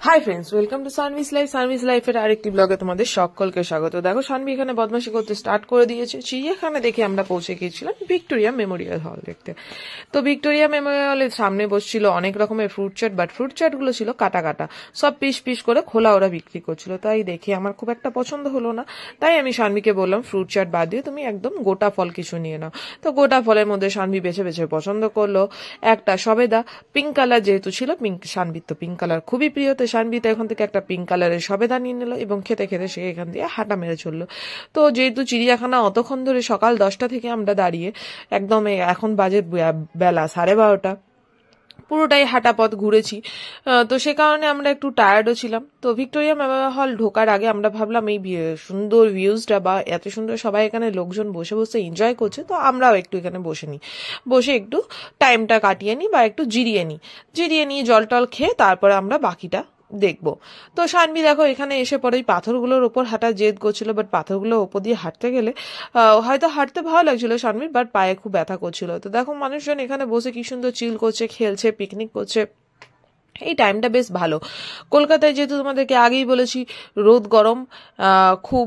Hi friends, welcome to Sanvees লাইফের আরেকটি ব্লগে তোমাদের সকলকে স্বাগত। দেখো, সানভি এখানে বদমাশি করতে স্টার্ট করে দিয়েছে। চিড়িয়াখানা দেখে আমরা পৌঁছে গিয়েছিলাম ভিক্টোরিয়া মেমোরিয়াল হল দেখতে। তো ভিক্টোরিয়া মেমোরিয়াল হলের সামনে বসছিল অনেক রকমের fruit chaat, but fruit chaat গুলো ছিল কাটা কাটা, সব পিস পিস করে খোলা ওরা বিক্রি করছিল। তাই দেখে আমার খুব একটা পছন্দ হলো না। তাই আমি সানভিকে বললাম ফ্রুট চাট বাদ দিয়ে তুমি একদম গোটা ফল কিছু নিয়ে নাও। তো গোটা ফলের মধ্যে সানভি বেছে বেছে পছন্দ করলো একটা সবেদা, পিঙ্ক কালার যেহেতু ছিল, সানভির তো পিঙ্ক কালার খুবই প্রিয়। তো সানভি তো এখান থেকে একটা পিঙ্ক কালারের সবেদা নিয়ে নিল এবং খেতে খেতে সে এখান দিয়ে হাঁটা মেরে চললো। তো যেহেতু চিড়িয়াখানা অতক্ষণ ধরে সকাল 10টা থেকে আমরা দাঁড়িয়ে, একদম এখন বাজে বেলা 12:30, পুরোটাই হাঁটা পথ ঘুরেছি। তো সে কারণে আমরা একটু টায়ার্ডও ছিলাম। তো ভিক্টোরিয়া মেমোরিয়াল হল ঢোকার আগে আমরা ভাবলাম এই সুন্দর ভিউজটা বা এত সুন্দর সবাই এখানে লোকজন বসে বসে এনজয় করছে, তো আমরাও একটু এখানে বসে একটু টাইমটা কাটিয়ে নিই বা একটু জিরিয়ে নিয়ে জল টল খেয়ে তারপরে আমরা বাকিটা দেখবো। তো সানভি দেখো এখানে এসে পরে পাথরগুলোর ওপর হাঁটা জেদ করছিল, বাট পাথরগুলোর ওপর দিয়ে হাঁটতে গেলে হয়তো হাঁটতে ভালো লাগছিল সানভির, বাট পায়ে খুব ব্যথা করছিল। তো দেখো মানুষজন এখানে বসে কি সুন্দর চিল করছে, খেলছে, পিকনিক করছে। এই টাইমটা বেশ ভালো। কলকাতায় যেহেতু তোমাদেরকে আগেই বলেছি রোদ গরম খুব,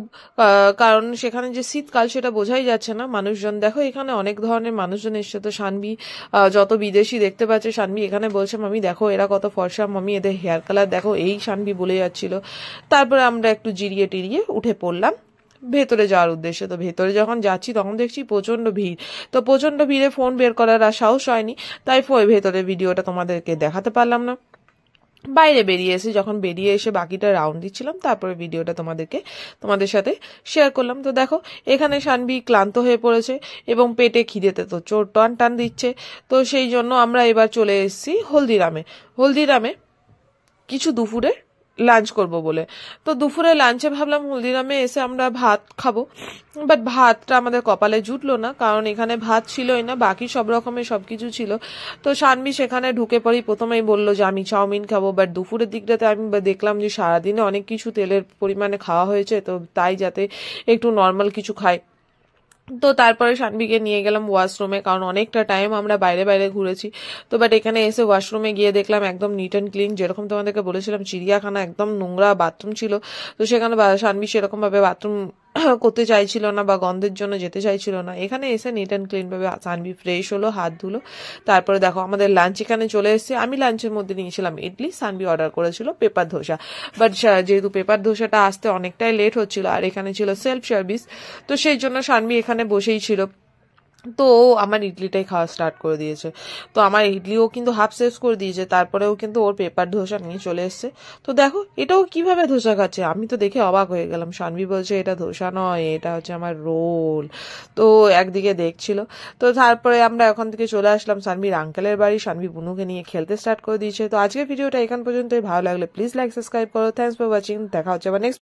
কারণ সেখানে যে শীতকাল সেটা বোঝাই যাচ্ছে না। মানুষজন দেখো এখানে অনেক ধরনের মানুষজন এসছে। তো সানভি যত বিদেশি দেখতে পাচ্ছে, সানভি এখানে বলছে মামি দেখো এরা কত ফর্সা, মামি এদের হেয়ার কালার দেখো, এই সানভি বলে যাচ্ছিল। তারপরে আমরা একটু জিরিয়ে টিরিয়ে উঠে পড়লাম ভেতরে যাওয়ার উদ্দেশ্যে। তো ভেতরে যখন যাচ্ছি তখন দেখছি প্রচন্ড ভিড়। তো প্রচন্ড ভিড়ে ফোন বের করার আর সাহস হয়নি, তাই ভেতরে ভিডিওটা তোমাদেরকে দেখাতে পারলাম না। বাইরে বেরিয়ে এসে বাকিটা রাউন্ড দিচ্ছিলাম, তারপরে ভিডিওটা তোমাদের সাথে শেয়ার করলাম। তো দেখো এখানে সানভি ক্লান্ত হয়ে পড়েছে এবং পেটে খিদেতে তো চোর টান দিচ্ছে। তো সেই জন্য আমরা এবার চলে এসেছি হলদিরামে কিছু দুপুরে লাঞ্চ করব বলে। তো দুপুরে লাঞ্চে ভাবলাম হলদিরামে এসে আমরা ভাত খাবো, বাট ভাতটা আমাদের কপালে জুটলো না, কারণ এখানে ভাত ছিলই না, বাকি সব রকমের সবকিছু ছিল। তো সানভি সেখানে ঢুকে পড়ি প্রথমেই বললো যে আমি চাউমিন খাবো, বাট দুপুরের দিকটাতে আমি দেখলাম যে সারাদিনে অনেক কিছু তেলের পরিমাণে খাওয়া হয়েছে, তো তাই যাতে একটু নর্মাল কিছু খাই। তো তারপরে সানভিকে নিয়ে গেলাম ওয়াশরুমে, কারণ অনেকটা টাইম আমরা বাইরে ঘুরেছি। তো বাট এখানে এসে ওয়াশরুমে গিয়ে দেখলাম একদম নিট অ্যান্ড ক্লিন, যেরকম তোমাদেরকে বলেছিলাম চিড়িয়াখানা একদম নোংরা বাথরুম ছিল। তো সেখানে সানভি সেরকম ভাবে বাথরুম করতে চাইছিল না বা গন্ধের জন্য যেতে চাইছিল না। এখানে এসে নিট অ্যান্ড ক্লিন ভাবে সানভি ফ্রেশ হলো, হাত ধুলো। তারপরে দেখো আমাদের লাঞ্চ এখানে চলে এসেছে। আমি লাঞ্চের মধ্যে নিয়েছিলাম ইডলি, সানভি অর্ডার করেছিল পেপার ধোসা। বাট যেহেতু পেপার ধোসাটা আসতে অনেকটাই লেট হচ্ছিল আর এখানে ছিল সেলফ সার্ভিস, তো সেই জন্য সানভি এখানে বসেই ছিল। তো আমার ইডলিটাই খাওয়া স্টার্ট করে দিয়েছে। তো আমার ইডলিও কিন্তু হাফ শেষ করে দিয়েছে, তারপরেও কিন্তু ওর পেপার ধোসা নিয়ে চলে এসছে। তো দেখো এটাও কিভাবে ধোসা খাচ্ছে, আমি তো দেখে অবাক হয়ে গেলাম। সানভি বলছে এটা ধোসা নয়, এটা হচ্ছে আমার রোল। তো একদিকে দেখছিল। তো তারপরে আমরা ওখান থেকে চলে আসলাম সানভির আঙ্কেলের বাড়ি। সানভি বুনুকে নিয়ে খেলতে স্টার্ট করে দিয়েছে। তো আজকের ভিডিওটা এখান পর্যন্তই। ভালো লাগলে প্লিজ লাইক সাবস্ক্রাইব করো। Thanks for watching. দেখা হচ্ছে আবার নেক্সট